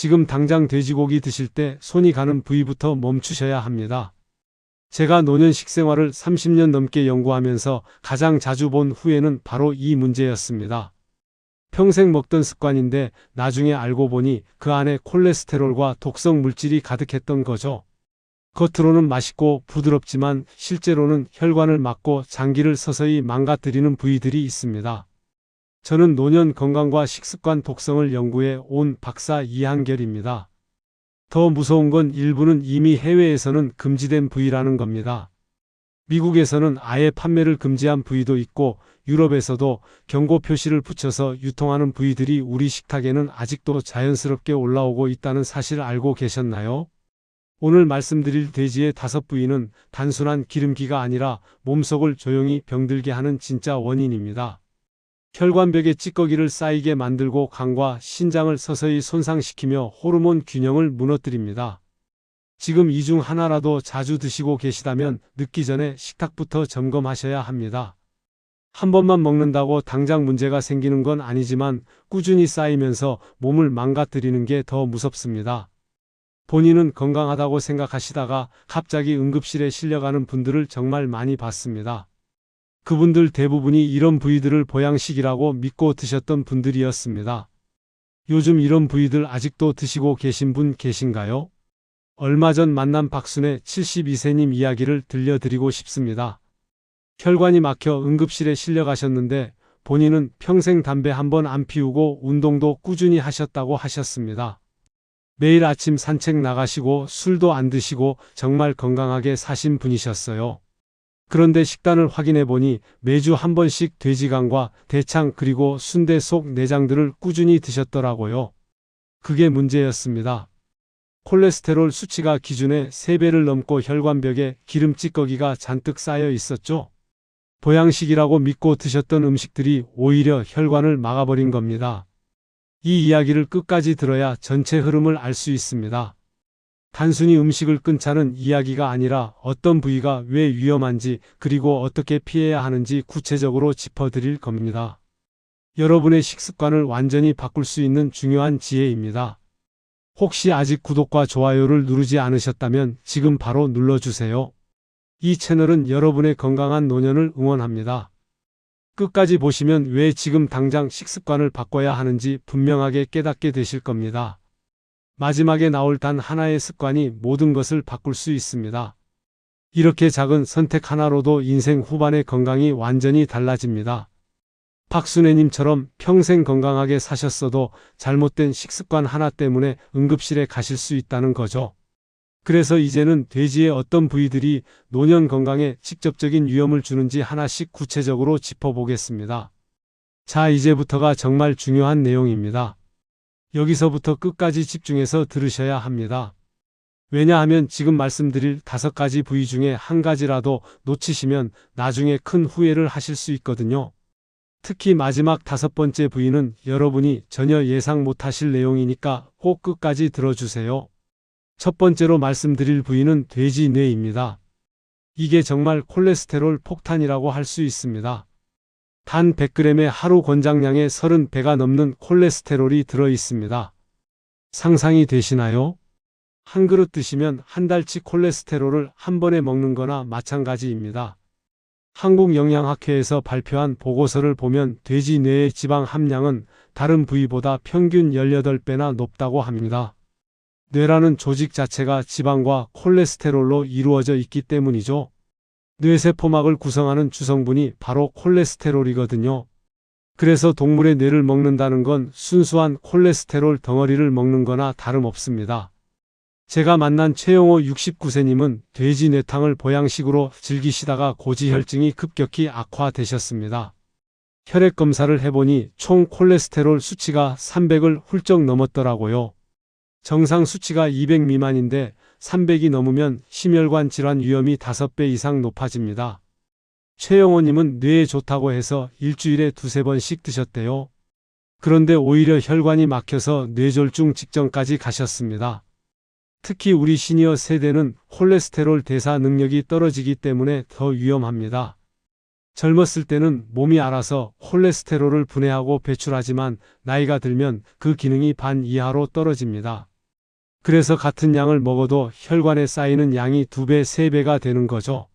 지금 당장 돼지고기 드실 때 손이 가는 부위부터 멈추셔야 합니다. 제가 노년 식생활을 30년 넘게 연구하면서 가장 자주 본 후회는 바로 이 문제였습니다. 평생 먹던 습관인데 나중에 알고 보니 그 안에 콜레스테롤과 독성 물질이 가득했던 거죠. 겉으로는 맛있고 부드럽지만 실제로는 혈관을 막고 장기를 서서히 망가뜨리는 부위들이 있습니다. 저는 노년 건강과 식습관 독성을 연구해 온 박사 이한결입니다. 더 무서운 건 일부는 이미 해외에서는 금지된 부위라는 겁니다. 미국에서는 아예 판매를 금지한 부위도 있고 유럽에서도 경고 표시를 붙여서 유통하는 부위들이 우리 식탁에는 아직도 자연스럽게 올라오고 있다는 사실 알고 계셨나요? 오늘 말씀드릴 돼지의 5부위는 단순한 기름기가 아니라 몸속을 조용히 병들게 하는 진짜 원인입니다. 혈관벽에 찌꺼기를 쌓이게 만들고 간과 신장을 서서히 손상시키며 호르몬 균형을 무너뜨립니다. 지금 이 중 하나라도 자주 드시고 계시다면 늦기 전에 식탁부터 점검하셔야 합니다. 한 번만 먹는다고 당장 문제가 생기는 건 아니지만 꾸준히 쌓이면서 몸을 망가뜨리는 게 더 무섭습니다. 본인은 건강하다고 생각하시다가 갑자기 응급실에 실려가는 분들을 정말 많이 봤습니다. 그분들 대부분이 이런 부위들을 보양식이라고 믿고 드셨던 분들이었습니다. 요즘 이런 부위들 아직도 드시고 계신 분 계신가요? 얼마 전 만난 박순애 72세님 이야기를 들려드리고 싶습니다. 혈관이 막혀 응급실에 실려가셨는데 본인은 평생 담배 한 번 안 피우고 운동도 꾸준히 하셨다고 하셨습니다. 매일 아침 산책 나가시고 술도 안 드시고 정말 건강하게 사신 분이셨어요. 그런데 식단을 확인해 보니 매주 한 번씩 돼지간과 대창 그리고 순대 속 내장들을 꾸준히 드셨더라고요. 그게 문제였습니다. 콜레스테롤 수치가 기준의 3배를 넘고 혈관벽에 기름 찌꺼기가 잔뜩 쌓여 있었죠. 보양식이라고 믿고 드셨던 음식들이 오히려 혈관을 막아버린 겁니다. 이 이야기를 끝까지 들어야 전체 흐름을 알 수 있습니다. 단순히 음식을 끊자는 이야기가 아니라 어떤 부위가 왜 위험한지 그리고 어떻게 피해야 하는지 구체적으로 짚어드릴 겁니다. 여러분의 식습관을 완전히 바꿀 수 있는 중요한 지혜입니다. 혹시 아직 구독과 좋아요를 누르지 않으셨다면 지금 바로 눌러주세요. 이 채널은 여러분의 건강한 노년을 응원합니다. 끝까지 보시면 왜 지금 당장 식습관을 바꿔야 하는지 분명하게 깨닫게 되실 겁니다. 마지막에 나올 단 하나의 습관이 모든 것을 바꿀 수 있습니다. 이렇게 작은 선택 하나로도 인생 후반의 건강이 완전히 달라집니다. 박순애님처럼 평생 건강하게 사셨어도 잘못된 식습관 하나 때문에 응급실에 가실 수 있다는 거죠. 그래서 이제는 돼지의 어떤 부위들이 노년 건강에 직접적인 위험을 주는지 하나씩 구체적으로 짚어보겠습니다. 자, 이제부터가 정말 중요한 내용입니다. 여기서부터 끝까지 집중해서 들으셔야 합니다. 왜냐하면 지금 말씀드릴 5가지 부위 중에 한 가지라도 놓치시면 나중에 큰 후회를 하실 수 있거든요. 특히 마지막 5번째 부위는 여러분이 전혀 예상 못하실 내용이니까 꼭 끝까지 들어주세요. 첫 번째로 말씀드릴 부위는 돼지 뇌입니다. 이게 정말 콜레스테롤 폭탄이라고 할 수 있습니다. 단 100g의 하루 권장량의 30배가 넘는 콜레스테롤이 들어있습니다. 상상이 되시나요? 한 그릇 드시면 한 달치 콜레스테롤을 한 번에 먹는 거나 마찬가지입니다. 한국영양학회에서 발표한 보고서를 보면 돼지 뇌의 지방 함량은 다른 부위보다 평균 18배나 높다고 합니다. 뇌라는 조직 자체가 지방과 콜레스테롤로 이루어져 있기 때문이죠. 뇌세포막을 구성하는 주성분이 바로 콜레스테롤이거든요. 그래서 동물의 뇌를 먹는다는 건 순수한 콜레스테롤 덩어리를 먹는 거나 다름없습니다. 제가 만난 최영호 69세님은 돼지 뇌탕을 보양식으로 즐기시다가 고지혈증이 급격히 악화되셨습니다. 혈액 검사를 해보니 총 콜레스테롤 수치가 300을 훌쩍 넘었더라고요. 정상 수치가 200 미만인데 300이 넘으면 심혈관 질환 위험이 5배 이상 높아집니다. 최영호님은 뇌에 좋다고 해서 일주일에 2~3번씩 드셨대요. 그런데 오히려 혈관이 막혀서 뇌졸중 직전까지 가셨습니다. 특히 우리 시니어 세대는 콜레스테롤 대사 능력이 떨어지기 때문에 더 위험합니다. 젊었을 때는 몸이 알아서 콜레스테롤을 분해하고 배출하지만 나이가 들면 그 기능이 반 이하로 떨어집니다. 그래서 같은 양을 먹어도 혈관에 쌓이는 양이 2배, 3배가 되는 거죠.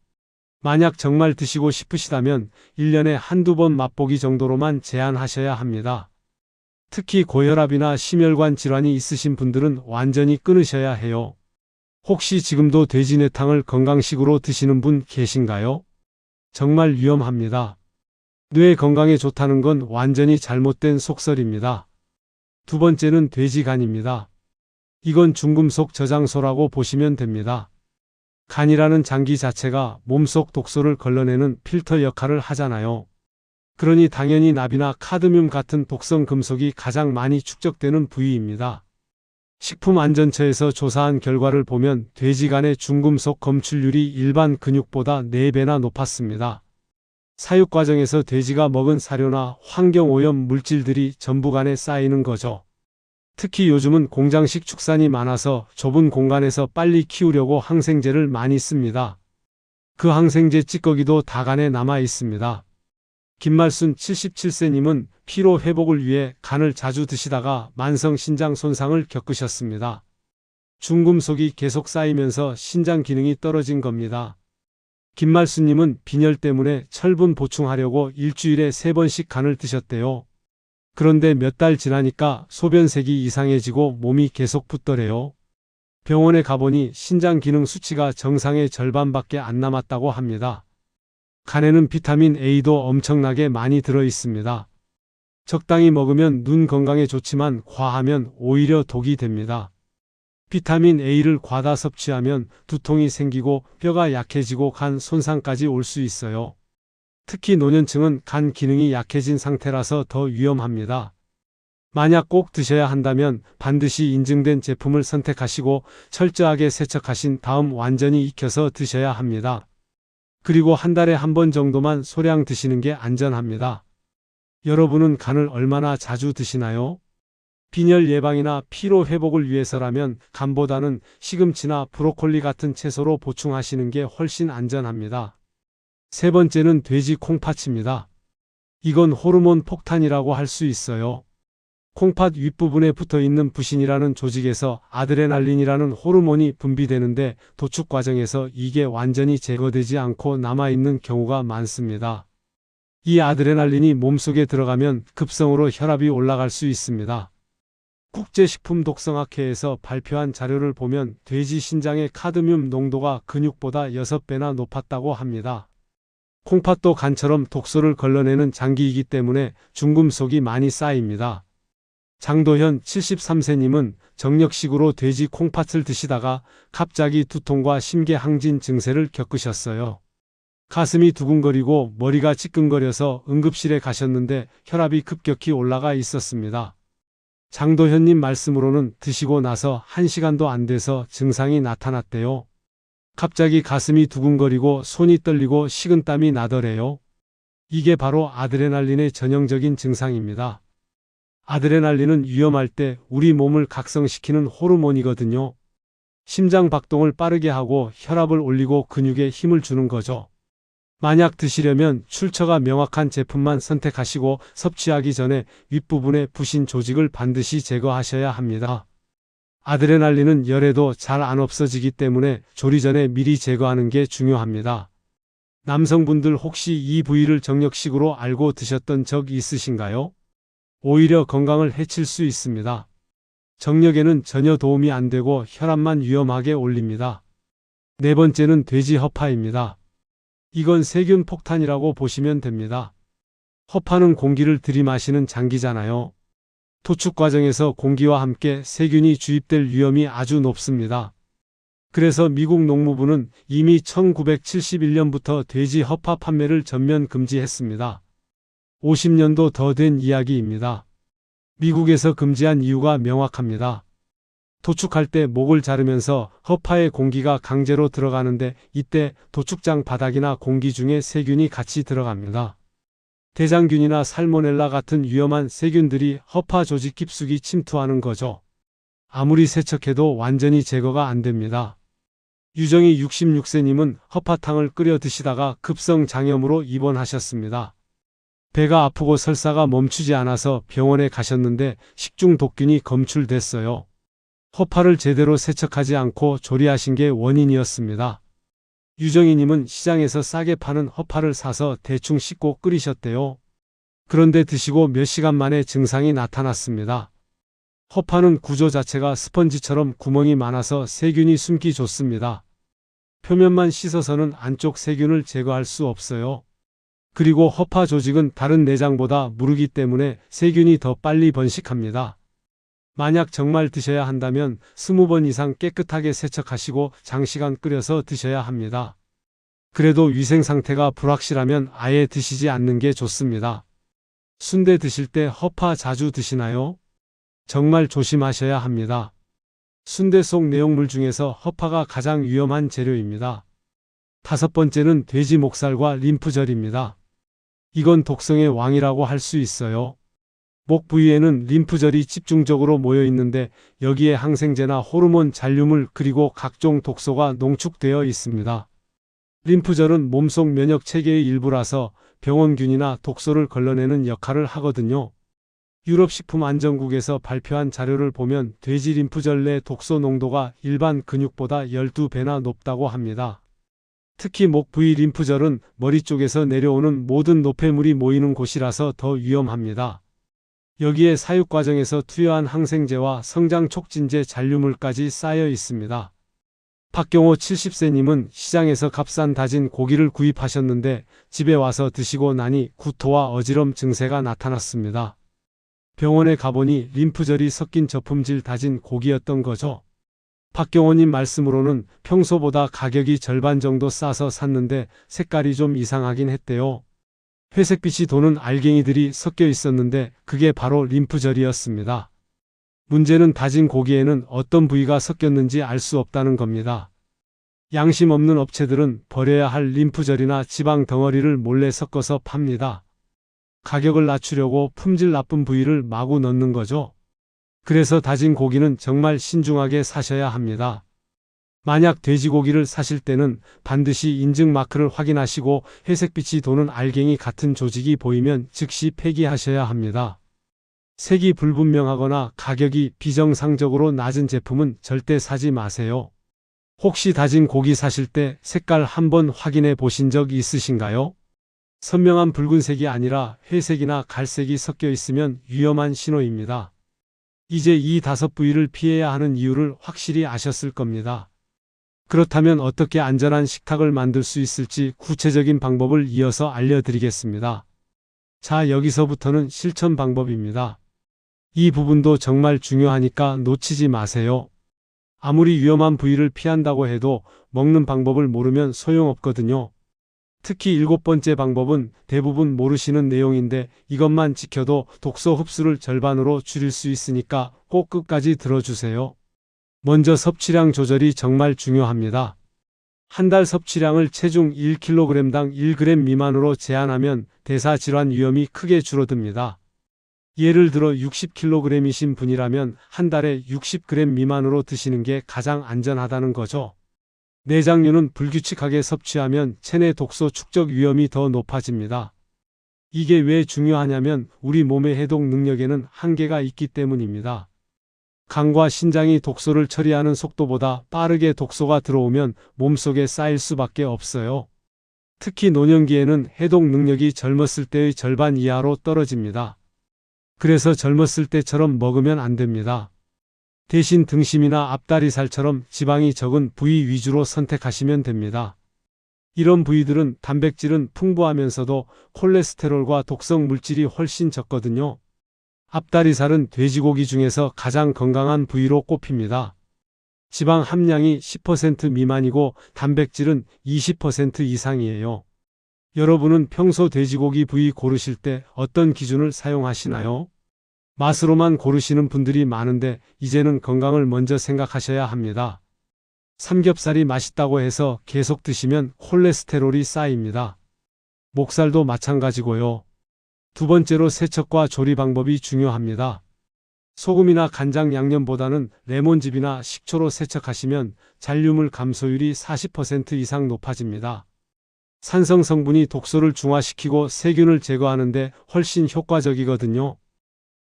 만약 정말 드시고 싶으시다면 1년에 한두 번 맛보기 정도로만 제한하셔야 합니다. 특히 고혈압이나 심혈관 질환이 있으신 분들은 완전히 끊으셔야 해요. 혹시 지금도 돼지내탕을 건강식으로 드시는 분 계신가요? 정말 위험합니다. 뇌 건강에 좋다는 건 완전히 잘못된 속설입니다. 두 번째는 돼지간입니다. 이건 중금속 저장소라고 보시면 됩니다. 간이라는 장기 자체가 몸속 독소를 걸러내는 필터 역할을 하잖아요. 그러니 당연히 납이나 카드뮴 같은 독성 금속이 가장 많이 축적되는 부위입니다. 식품안전처에서 조사한 결과를 보면 돼지간의 중금속 검출률이 일반 근육보다 4배나 높았습니다. 사육 과정에서 돼지가 먹은 사료나 환경오염 물질들이 전부 간에 쌓이는 거죠. 특히 요즘은 공장식 축산이 많아서 좁은 공간에서 빨리 키우려고 항생제를 많이 씁니다. 그 항생제 찌꺼기도 다 간에 남아 있습니다. 김말순 77세님은 피로 회복을 위해 간을 자주 드시다가 만성 신장 손상을 겪으셨습니다. 중금속이 계속 쌓이면서 신장 기능이 떨어진 겁니다. 김말순님은 빈혈 때문에 철분 보충하려고 일주일에 3번씩 간을 드셨대요. 그런데 몇 달 지나니까 소변색이 이상해지고 몸이 계속 붓더래요. 병원에 가보니 신장 기능 수치가 정상의 절반밖에 안 남았다고 합니다. 간에는 비타민 A도 엄청나게 많이 들어 있습니다. 적당히 먹으면 눈 건강에 좋지만 과하면 오히려 독이 됩니다. 비타민 A를 과다 섭취하면 두통이 생기고 뼈가 약해지고 간 손상까지 올 수 있어요. 특히 노년층은 간 기능이 약해진 상태라서 더 위험합니다. 만약 꼭 드셔야 한다면 반드시 인증된 제품을 선택하시고 철저하게 세척하신 다음 완전히 익혀서 드셔야 합니다. 그리고 한 달에 한 번 정도만 소량 드시는 게 안전합니다. 여러분은 간을 얼마나 자주 드시나요? 빈혈 예방이나 피로 회복을 위해서라면 간보다는 시금치나 브로콜리 같은 채소로 보충하시는 게 훨씬 안전합니다. 세 번째는 돼지 콩팥입니다. 이건 호르몬 폭탄이라고 할 수 있어요. 콩팥 윗부분에 붙어있는 부신이라는 조직에서 아드레날린이라는 호르몬이 분비되는데 도축 과정에서 이게 완전히 제거되지 않고 남아있는 경우가 많습니다. 이 아드레날린이 몸속에 들어가면 급성으로 혈압이 올라갈 수 있습니다. 국제식품독성학회에서 발표한 자료를 보면 돼지 신장의 카드뮴 농도가 근육보다 6배나 높았다고 합니다. 콩팥도 간처럼 독소를 걸러내는 장기이기 때문에 중금속이 많이 쌓입니다. 장도현 73세님은 정력식으로 돼지 콩팥을 드시다가 갑자기 두통과 심계항진 증세를 겪으셨어요. 가슴이 두근거리고 머리가 찌끔거려서 응급실에 가셨는데 혈압이 급격히 올라가 있었습니다. 장도현님 말씀으로는 드시고 나서 1시간도 안 돼서 증상이 나타났대요. 갑자기 가슴이 두근거리고 손이 떨리고 식은땀이 나더래요. 이게 바로 아드레날린의 전형적인 증상입니다. 아드레날린은 위험할 때 우리 몸을 각성시키는 호르몬이거든요. 심장 박동을 빠르게 하고 혈압을 올리고 근육에 힘을 주는 거죠. 만약 드시려면 출처가 명확한 제품만 선택하시고 섭취하기 전에 윗부분의 부신 조직을 반드시 제거하셔야 합니다. 아드레날린은 열에도 잘 안 없어지기 때문에 조리 전에 미리 제거하는 게 중요합니다. 남성분들 혹시 이 부위를 정력식으로 알고 드셨던 적 있으신가요? 오히려 건강을 해칠 수 있습니다. 정력에는 전혀 도움이 안 되고 혈압만 위험하게 올립니다. 네 번째는 돼지 허파입니다. 이건 세균 폭탄이라고 보시면 됩니다. 허파는 공기를 들이마시는 장기잖아요. 도축 과정에서 공기와 함께 세균이 주입될 위험이 아주 높습니다. 그래서 미국 농무부는 이미 1971년부터 돼지 허파 판매를 전면 금지했습니다. 50년도 더 된 이야기입니다. 미국에서 금지한 이유가 명확합니다. 도축할 때 목을 자르면서 허파에 공기가 강제로 들어가는데 이때 도축장 바닥이나 공기 중에 세균이 같이 들어갑니다. 대장균이나 살모넬라 같은 위험한 세균들이 허파 조직 깊숙이 침투하는 거죠. 아무리 세척해도 완전히 제거가 안 됩니다. 유정희 66세님은 허파탕을 끓여 드시다가 급성 장염으로 입원하셨습니다. 배가 아프고 설사가 멈추지 않아서 병원에 가셨는데 식중 독균이 검출됐어요. 허파를 제대로 세척하지 않고 조리하신 게 원인이었습니다. 유정희님은 시장에서 싸게 파는 허파를 사서 대충 씻고 끓이셨대요. 그런데 드시고 몇 시간 만에 증상이 나타났습니다. 허파는 구조 자체가 스펀지처럼 구멍이 많아서 세균이 숨기 좋습니다. 표면만 씻어서는 안쪽 세균을 제거할 수 없어요. 그리고 허파 조직은 다른 내장보다 무르기 때문에 세균이 더 빨리 번식합니다. 만약 정말 드셔야 한다면 20번 이상 깨끗하게 세척하시고 장시간 끓여서 드셔야 합니다. 그래도 위생 상태가 불확실하면 아예 드시지 않는 게 좋습니다. 순대 드실 때 허파 자주 드시나요? 정말 조심하셔야 합니다. 순대 속 내용물 중에서 허파가 가장 위험한 재료입니다. 5번째는 돼지 목살과 림프절입니다. 이건 독성의 왕이라고 할 수 있어요. 목 부위에는 림프절이 집중적으로 모여 있는데 여기에 항생제나 호르몬 잔류물 그리고 각종 독소가 농축되어 있습니다. 림프절은 몸속 면역 체계의 일부라서 병원균이나 독소를 걸러내는 역할을 하거든요. 유럽식품안전국에서 발표한 자료를 보면 돼지 림프절 내 독소 농도가 일반 근육보다 12배나 높다고 합니다. 특히 목 부위 림프절은 머리 쪽에서 내려오는 모든 노폐물이 모이는 곳이라서 더 위험합니다. 여기에 사육 과정에서 투여한 항생제와 성장 촉진제 잔류물까지 쌓여 있습니다. 박경호 70세님은 시장에서 값싼 다진 고기를 구입하셨는데 집에 와서 드시고 나니 구토와 어지럼 증세가 나타났습니다. 병원에 가보니 림프절이 섞인 저품질 다진 고기였던 거죠. 박경호님 말씀으로는 평소보다 가격이 절반 정도 싸서 샀는데 색깔이 좀 이상하긴 했대요. 회색빛이 도는 알갱이들이 섞여 있었는데 그게 바로 림프절이었습니다. 문제는 다진 고기에는 어떤 부위가 섞였는지 알 수 없다는 겁니다. 양심 없는 업체들은 버려야 할 림프절이나 지방 덩어리를 몰래 섞어서 팝니다. 가격을 낮추려고 품질 나쁜 부위를 마구 넣는 거죠. 그래서 다진 고기는 정말 신중하게 사셔야 합니다. 만약 돼지고기를 사실 때는 반드시 인증 마크를 확인하시고 회색빛이 도는 알갱이 같은 조직이 보이면 즉시 폐기하셔야 합니다. 색이 불분명하거나 가격이 비정상적으로 낮은 제품은 절대 사지 마세요. 혹시 다진 고기 사실 때 색깔 한번 확인해 보신 적 있으신가요? 선명한 붉은색이 아니라 회색이나 갈색이 섞여 있으면 위험한 신호입니다. 이제 이 5부위를 피해야 하는 이유를 확실히 아셨을 겁니다. 그렇다면 어떻게 안전한 식탁을 만들 수 있을지 구체적인 방법을 이어서 알려드리겠습니다. 자, 여기서부터는 실천 방법입니다. 이 부분도 정말 중요하니까 놓치지 마세요. 아무리 위험한 부위를 피한다고 해도 먹는 방법을 모르면 소용없거든요. 특히 7번째 방법은 대부분 모르시는 내용인데 이것만 지켜도 독소 흡수를 절반으로 줄일 수 있으니까 꼭 끝까지 들어주세요. 먼저 섭취량 조절이 정말 중요합니다. 한 달 섭취량을 체중 1kg당 1g 미만으로 제한하면 대사질환 위험이 크게 줄어듭니다. 예를 들어 60kg이신 분이라면 한 달에 60g 미만으로 드시는 게 가장 안전하다는 거죠. 내장류는 불규칙하게 섭취하면 체내 독소 축적 위험이 더 높아집니다. 이게 왜 중요하냐면 우리 몸의 해독 능력에는 한계가 있기 때문입니다. 간과 신장이 독소를 처리하는 속도보다 빠르게 독소가 들어오면 몸속에 쌓일 수밖에 없어요. 특히 노년기에는 해독 능력이 젊었을 때의 절반 이하로 떨어집니다. 그래서 젊었을 때처럼 먹으면 안 됩니다. 대신 등심이나 앞다리살처럼 지방이 적은 부위 위주로 선택하시면 됩니다. 이런 부위들은 단백질은 풍부하면서도 콜레스테롤과 독성 물질이 훨씬 적거든요. 앞다리살은 돼지고기 중에서 가장 건강한 부위로 꼽힙니다. 지방 함량이 10% 미만이고 단백질은 20% 이상이에요. 여러분은 평소 돼지고기 부위 고르실 때 어떤 기준을 사용하시나요? 맛으로만 고르시는 분들이 많은데 이제는 건강을 먼저 생각하셔야 합니다. 삼겹살이 맛있다고 해서 계속 드시면 콜레스테롤이 쌓입니다. 목살도 마찬가지고요. 두 번째로 세척과 조리 방법이 중요합니다. 소금이나 간장 양념보다는 레몬즙이나 식초로 세척하시면 잔류물 감소율이 40% 이상 높아집니다. 산성 성분이 독소를 중화시키고 세균을 제거하는데 훨씬 효과적이거든요.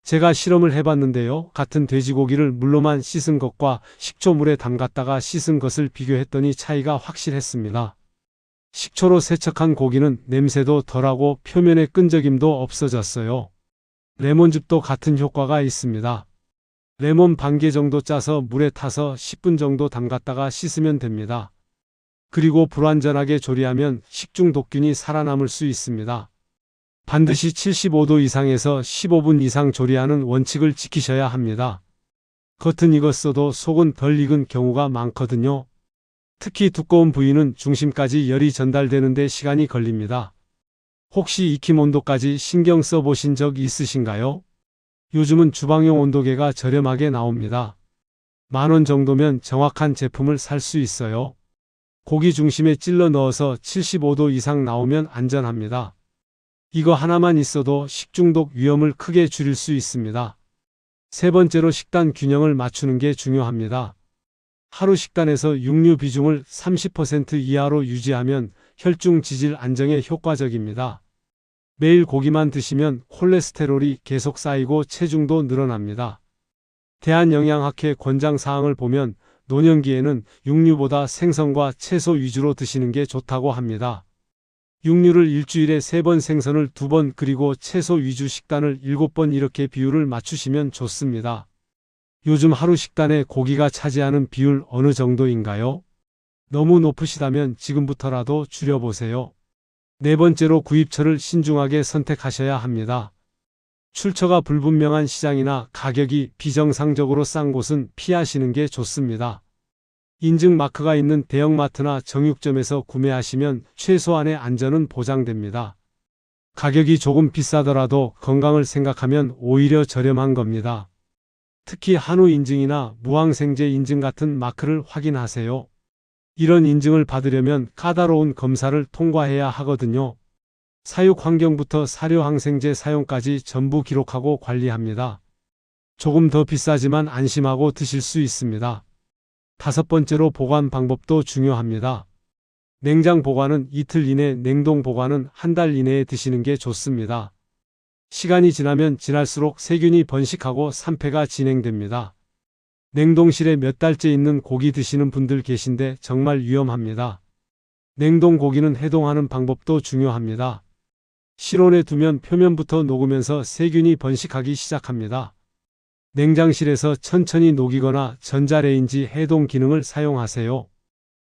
제가 실험을 해봤는데요. 같은 돼지고기를 물로만 씻은 것과 식초물에 담갔다가 씻은 것을 비교했더니 차이가 확실했습니다. 식초로 세척한 고기는 냄새도 덜하고 표면의 끈적임도 없어졌어요. 레몬즙도 같은 효과가 있습니다. 레몬 반 개 정도 짜서 물에 타서 10분 정도 담갔다가 씻으면 됩니다. 그리고 불완전하게 조리하면 식중독균이 살아남을 수 있습니다. 반드시 75도 이상에서 15분 이상 조리하는 원칙을 지키셔야 합니다. 겉은 익었어도 속은 덜 익은 경우가 많거든요. 특히 두꺼운 부위는 중심까지 열이 전달되는데 시간이 걸립니다. 혹시 익힘 온도까지 신경 써보신 적 있으신가요? 요즘은 주방용 온도계가 저렴하게 나옵니다. 10,000원 정도면 정확한 제품을 살 수 있어요. 고기 중심에 찔러 넣어서 75도 이상 나오면 안전합니다. 이거 하나만 있어도 식중독 위험을 크게 줄일 수 있습니다. 세 번째로 식단 균형을 맞추는 게 중요합니다. 하루 식단에서 육류 비중을 30% 이하로 유지하면 혈중 지질 안정에 효과적입니다. 매일 고기만 드시면 콜레스테롤이 계속 쌓이고 체중도 늘어납니다. 대한영양학회 권장사항을 보면 노년기에는 육류보다 생선과 채소 위주로 드시는 게 좋다고 합니다. 육류를 일주일에 3번, 생선을 2번, 그리고 채소 위주 식단을 7번, 이렇게 비율을 맞추시면 좋습니다. 요즘 하루 식단에 고기가 차지하는 비율 어느 정도인가요? 너무 높으시다면 지금부터라도 줄여보세요. 네 번째로 구입처를 신중하게 선택하셔야 합니다. 출처가 불분명한 시장이나 가격이 비정상적으로 싼 곳은 피하시는 게 좋습니다. 인증 마크가 있는 대형마트나 정육점에서 구매하시면 최소한의 안전은 보장됩니다. 가격이 조금 비싸더라도 건강을 생각하면 오히려 저렴한 겁니다. 특히 한우 인증이나 무항생제 인증 같은 마크를 확인하세요. 이런 인증을 받으려면 까다로운 검사를 통과해야 하거든요. 사육 환경부터 사료 항생제 사용까지 전부 기록하고 관리합니다. 조금 더 비싸지만 안심하고 드실 수 있습니다. 다섯 번째로 보관 방법도 중요합니다. 냉장 보관은 이틀 이내, 냉동 보관은 한 달 이내에 드시는 게 좋습니다. 시간이 지나면 지날수록 세균이 번식하고 산패가 진행됩니다. 냉동실에 몇 달째 있는 고기 드시는 분들 계신데 정말 위험합니다. 냉동 고기는 해동하는 방법도 중요합니다. 실온에 두면 표면부터 녹으면서 세균이 번식하기 시작합니다. 냉장실에서 천천히 녹이거나 전자레인지 해동 기능을 사용하세요.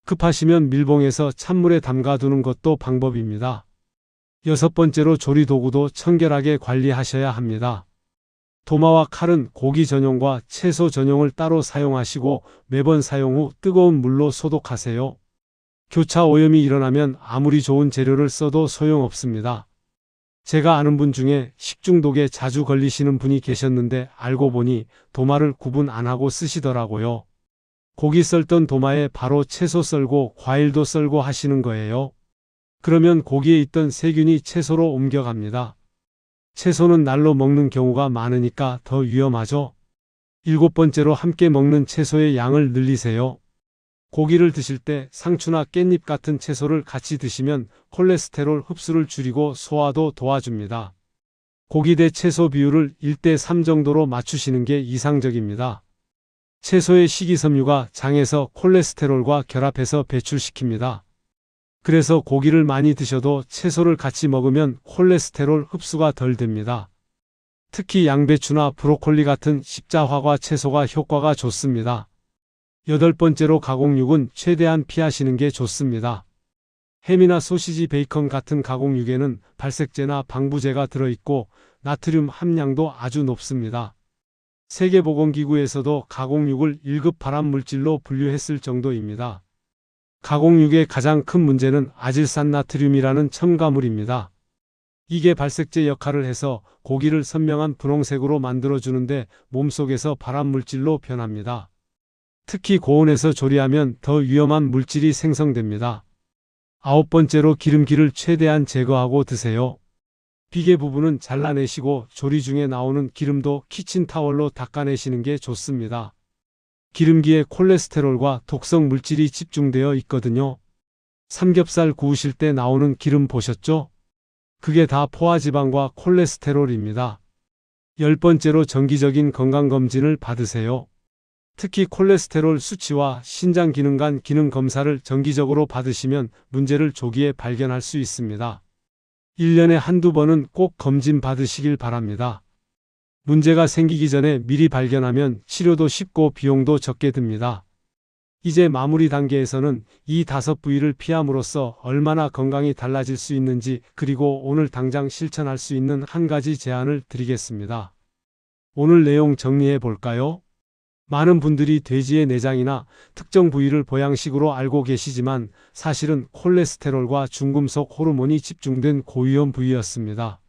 급하시면 밀봉해서 찬물에 담가두는 것도 방법입니다. 여섯 번째로 조리 도구도 청결하게 관리하셔야 합니다. 도마와 칼은 고기 전용과 채소 전용을 따로 사용하시고 매번 사용 후 뜨거운 물로 소독하세요. 교차 오염이 일어나면 아무리 좋은 재료를 써도 소용없습니다. 제가 아는 분 중에 식중독에 자주 걸리시는 분이 계셨는데 알고 보니 도마를 구분 안 하고 쓰시더라고요. 고기 썰던 도마에 바로 채소 썰고 과일도 썰고 하시는 거예요. 그러면 고기에 있던 세균이 채소로 옮겨갑니다. 채소는 날로 먹는 경우가 많으니까 더 위험하죠. 일곱 번째로 함께 먹는 채소의 양을 늘리세요. 고기를 드실 때 상추나 깻잎 같은 채소를 같이 드시면 콜레스테롤 흡수를 줄이고 소화도 도와줍니다. 고기 대 채소 비율을 1:3 정도로 맞추시는 게 이상적입니다. 채소의 식이섬유가 장에서 콜레스테롤과 결합해서 배출시킵니다. 그래서 고기를 많이 드셔도 채소를 같이 먹으면 콜레스테롤 흡수가 덜 됩니다. 특히 양배추나 브로콜리 같은 십자화과 채소가 효과가 좋습니다. 여덟 번째로 가공육은 최대한 피하시는 게 좋습니다. 햄이나 소시지, 베이컨 같은 가공육에는 발색제나 방부제가 들어있고 나트륨 함량도 아주 높습니다. 세계보건기구에서도 가공육을 1급 발암물질로 분류했을 정도입니다. 가공육의 가장 큰 문제는 아질산나트륨이라는 첨가물입니다. 이게 발색제 역할을 해서 고기를 선명한 분홍색으로 만들어주는데 몸속에서 발암물질로 변합니다. 특히 고온에서 조리하면 더 위험한 물질이 생성됩니다. 아홉 번째로 기름기를 최대한 제거하고 드세요. 비계 부분은 잘라내시고 조리 중에 나오는 기름도 키친타월로 닦아내시는 게 좋습니다. 기름기에 콜레스테롤과 독성 물질이 집중되어 있거든요. 삼겹살 구우실 때 나오는 기름 보셨죠? 그게 다 포화지방과 콜레스테롤입니다. 10번째로 정기적인 건강검진을 받으세요. 특히 콜레스테롤 수치와 신장 기능 간 기능 검사를 정기적으로 받으시면 문제를 조기에 발견할 수 있습니다. 1년에 한두 번은 꼭 검진 받으시길 바랍니다. 문제가 생기기 전에 미리 발견하면 치료도 쉽고 비용도 적게 듭니다. 이제 마무리 단계에서는 이 5부위를 피함으로써 얼마나 건강이 달라질 수 있는지, 그리고 오늘 당장 실천할 수 있는 한 가지 제안을 드리겠습니다. 오늘 내용 정리해 볼까요? 많은 분들이 돼지의 내장이나 특정 부위를 보양식으로 알고 계시지만 사실은 콜레스테롤과 중금속 호르몬이 집중된 고위험 부위였습니다.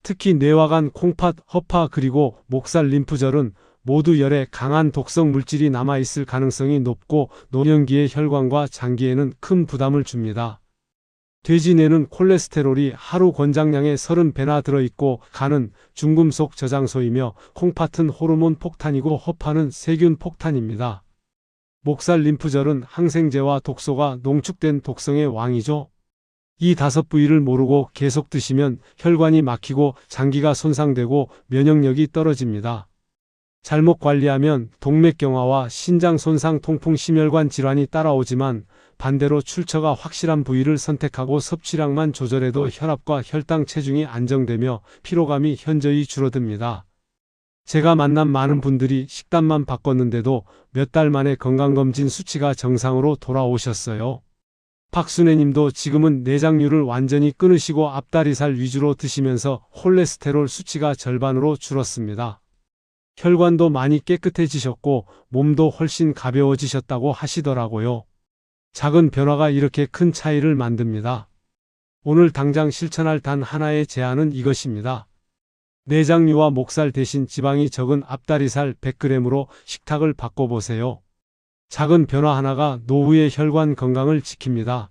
특히 뇌와 간, 콩팥, 허파 그리고 목살 림프절은 모두 열에 강한 독성 물질이 남아있을 가능성이 높고 노년기의 혈관과 장기에는 큰 부담을 줍니다. 돼지 뇌는 콜레스테롤이 하루 권장량의 30배나 들어있고, 간은 중금속 저장소이며 콩팥은 호르몬 폭탄이고 허파는 세균 폭탄입니다. 목살 림프절은 항생제와 독소가 농축된 독성의 왕이죠. 이 5부위를 모르고 계속 드시면 혈관이 막히고 장기가 손상되고 면역력이 떨어집니다. 잘못 관리하면 동맥경화와 신장 손상, 통풍, 심혈관 질환이 따라오지만 반대로 출처가 확실한 부위를 선택하고 섭취량만 조절해도 혈압과 혈당, 체중이 안정되며 피로감이 현저히 줄어듭니다. 제가 만난 많은 분들이 식단만 바꿨는데도 몇 달 만에 건강검진 수치가 정상으로 돌아오셨어요. 박순애님도 지금은 내장류를 완전히 끊으시고 앞다리살 위주로 드시면서 콜레스테롤 수치가 절반으로 줄었습니다. 혈관도 많이 깨끗해지셨고 몸도 훨씬 가벼워지셨다고 하시더라고요. 작은 변화가 이렇게 큰 차이를 만듭니다. 오늘 당장 실천할 단 하나의 제안은 이것입니다. 내장류와 목살 대신 지방이 적은 앞다리살 100g으로 식탁을 바꿔보세요. 작은 변화 하나가 노후의 혈관 건강을 지킵니다.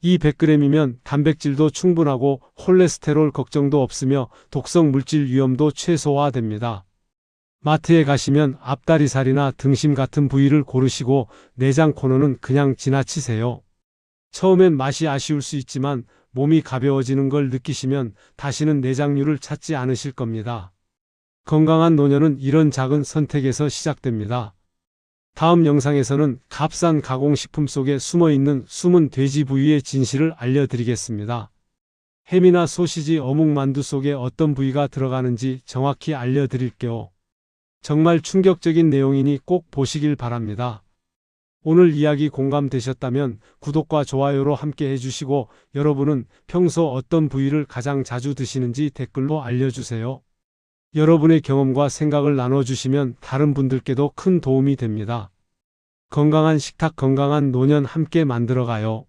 이 100g이면 단백질도 충분하고 콜레스테롤 걱정도 없으며 독성 물질 위험도 최소화됩니다. 마트에 가시면 앞다리살이나 등심 같은 부위를 고르시고 내장 코너는 그냥 지나치세요. 처음엔 맛이 아쉬울 수 있지만 몸이 가벼워지는 걸 느끼시면 다시는 내장류를 찾지 않으실 겁니다. 건강한 노년은 이런 작은 선택에서 시작됩니다. 다음 영상에서는 값싼 가공식품 속에 숨어있는 숨은 돼지 부위의 진실을 알려드리겠습니다. 햄이나 소시지, 어묵, 만두 속에 어떤 부위가 들어가는지 정확히 알려드릴게요. 정말 충격적인 내용이니 꼭 보시길 바랍니다. 오늘 이야기 공감되셨다면 구독과 좋아요로 함께 해주시고, 여러분은 평소 어떤 부위를 가장 자주 드시는지 댓글로 알려주세요. 여러분의 경험과 생각을 나눠주시면 다른 분들께도 큰 도움이 됩니다. 건강한 식탁, 건강한 노년 함께 만들어가요.